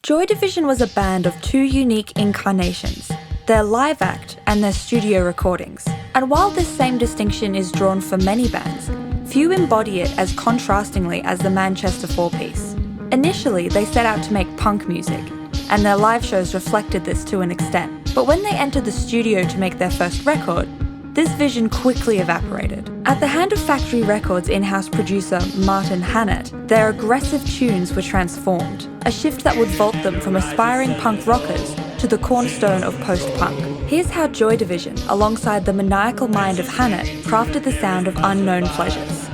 Joy Division was a band of two unique incarnations, their live act and their studio recordings. And while this same distinction is drawn for many bands, few embody it as contrastingly as the Manchester four-piece. Initially, they set out to make punk music, and their live shows reflected this to an extent. But when they entered the studio to make their first record, this vision quickly evaporated. At the hand of Factory Records in-house producer Martin Hannett, their aggressive tunes were transformed, a shift that would vault them from aspiring punk rockers to the cornerstone of post-punk. Here's how Joy Division, alongside the maniacal mind of Hannett, crafted the sound of Unknown Pleasures.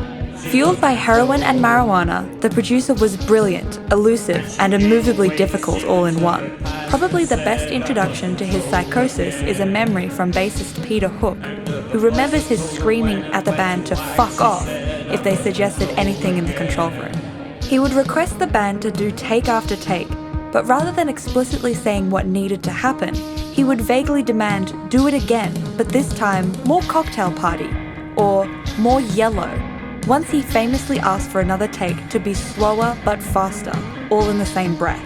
Fueled by heroin and marijuana, the producer was brilliant, elusive, and immovably difficult all in one. Probably the best introduction to his psychosis is a memory from bassist Peter Hook, who remembers his screaming at the band to fuck off if they suggested anything in the control room. He would request the band to do take after take, but rather than explicitly saying what needed to happen, he would vaguely demand, do it again, but this time more cocktail party, or more yellow. Once he famously asked for another take to be slower but faster, all in the same breath.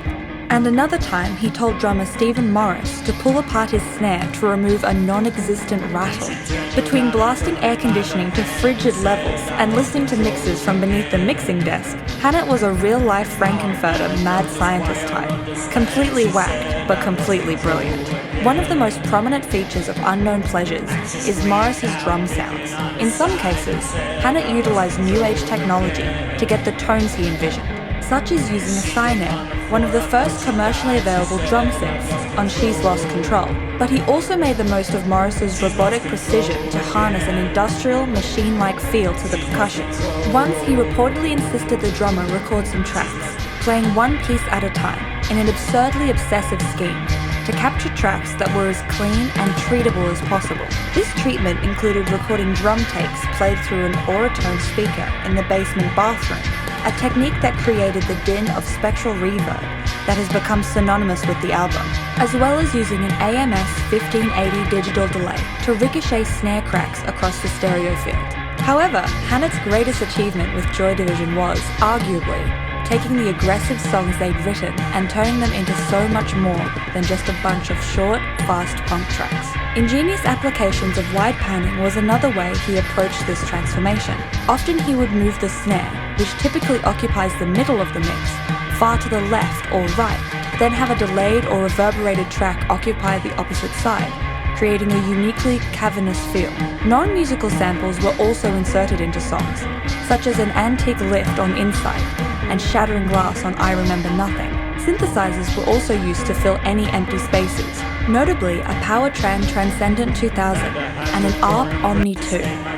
And another time he told drummer Stephen Morris to pull apart his snare to remove a non-existent rattle. Between blasting air conditioning to frigid levels and listening to mixes from beneath the mixing desk, Hannett was a real-life Frankenfurter mad scientist type, completely whacked but completely brilliant. One of the most prominent features of Unknown Pleasures is Morris's drum sounds. In some cases, Hannett utilised new age technology to get the tones he envisioned, such as using a Cynet, one of the first commercially available drum synths, on She's Lost Control. But he also made the most of Morris's robotic precision to harness an industrial, machine-like feel to the percussion. Once he reportedly insisted the drummer record some tracks, playing one piece at a time, in an absurdly obsessive scheme, to capture tracks that were as clean and treatable as possible. This treatment included recording drum takes played through an Auratone speaker in the basement bathroom, a technique that created the din of spectral reverb that has become synonymous with the album, as well as using an AMS 1580 digital delay to ricochet snare cracks across the stereo field. However, Hannett's greatest achievement with Joy Division was, arguably, taking the aggressive songs they'd written and turning them into so much more than just a bunch of short, fast punk tracks. Ingenious applications of wide panning was another way he approached this transformation. Often he would move the snare, which typically occupies the middle of the mix, far to the left or right, then have a delayed or reverberated track occupy the opposite side, creating a uniquely cavernous feel. Non-musical samples were also inserted into songs, such as an antique lift on Insight and shattering glass on I Remember Nothing. Synthesizers were also used to fill any empty spaces, notably a Powertran Transcendent 2000 and an ARP Omni 2.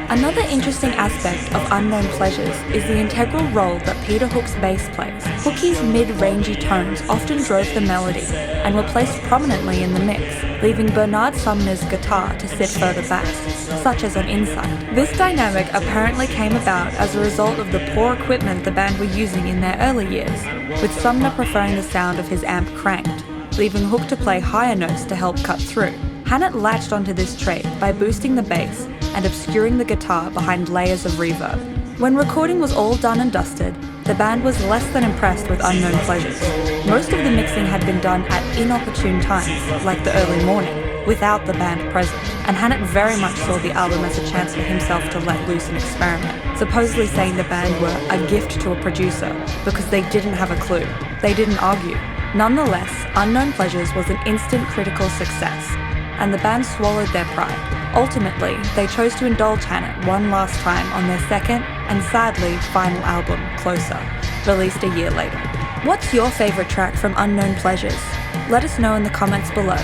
Another interesting aspect of Unknown Pleasures is the integral role that Peter Hook's bass plays. Hookie's mid-rangey tones often drove the melody and were placed prominently in the mix, leaving Bernard Sumner's guitar to sit further back, such as on Insight. This dynamic apparently came about as a result of the poor equipment the band were using in their early years, with Sumner preferring the sound of his amp cranked, leaving Hook to play higher notes to help cut through. Hannett latched onto this trait by boosting the bass and obscuring the guitar behind layers of reverb. When recording was all done and dusted, the band was less than impressed with Unknown Pleasures. Most of the mixing had been done at inopportune times, like the early morning, without the band present, and Hannett very much saw the album as a chance for himself to let loose and experiment, supposedly saying the band were a gift to a producer because they didn't have a clue. They didn't argue. Nonetheless, Unknown Pleasures was an instant critical success, and the band swallowed their pride. Ultimately, they chose to indulge Hannett one last time on their second, and sadly, final album, Closer, released a year later. What's your favourite track from Unknown Pleasures? Let us know in the comments below.